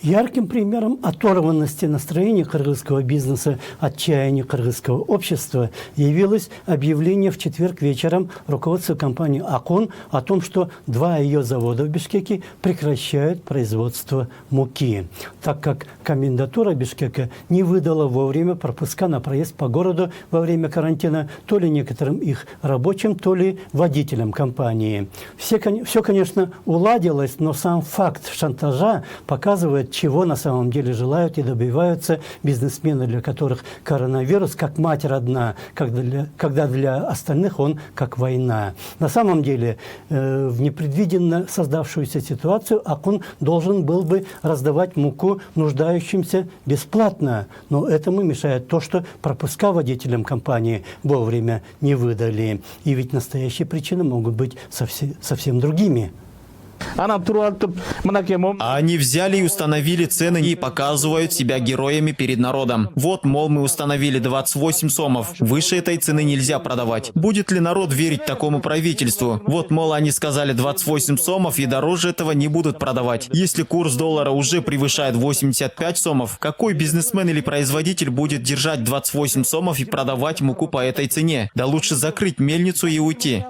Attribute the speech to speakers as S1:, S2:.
S1: Ярким примером оторванности настроения кыргызского бизнеса, отчаяния кыргызского общества явилось объявление в четверг вечером руководства компании «Акон» о том, что 2 ее завода в Бишкеке прекращают производство муки, так как комендатура Бишкека не выдала вовремя пропуска на проезд по городу во время карантина то ли некоторым их рабочим, то ли водителям компании. Все, конечно, уладилось, но сам факт шантажа показывает, чего на самом деле желают и добиваются бизнесмены, для которых коронавирус как мать родна, когда для остальных он как война. На самом деле, в непредвиденно создавшуюся ситуацию Акон должен был бы раздавать муку нуждающимся бесплатно, но этому мешает то, что пропуска водителям компании вовремя не выдали. И ведь настоящие причины могут быть совсем другими.
S2: А они взяли и установили цены и показывают себя героями перед народом. Вот, мол, мы установили 28 сомов. Выше этой цены нельзя продавать. Будет ли народ верить такому правительству? Вот, мол, они сказали 28 сомов и дороже этого не будут продавать. Если курс доллара уже превышает 85 сомов, какой бизнесмен или производитель будет держать 28 сомов и продавать муку по этой цене? Да лучше закрыть мельницу и уйти.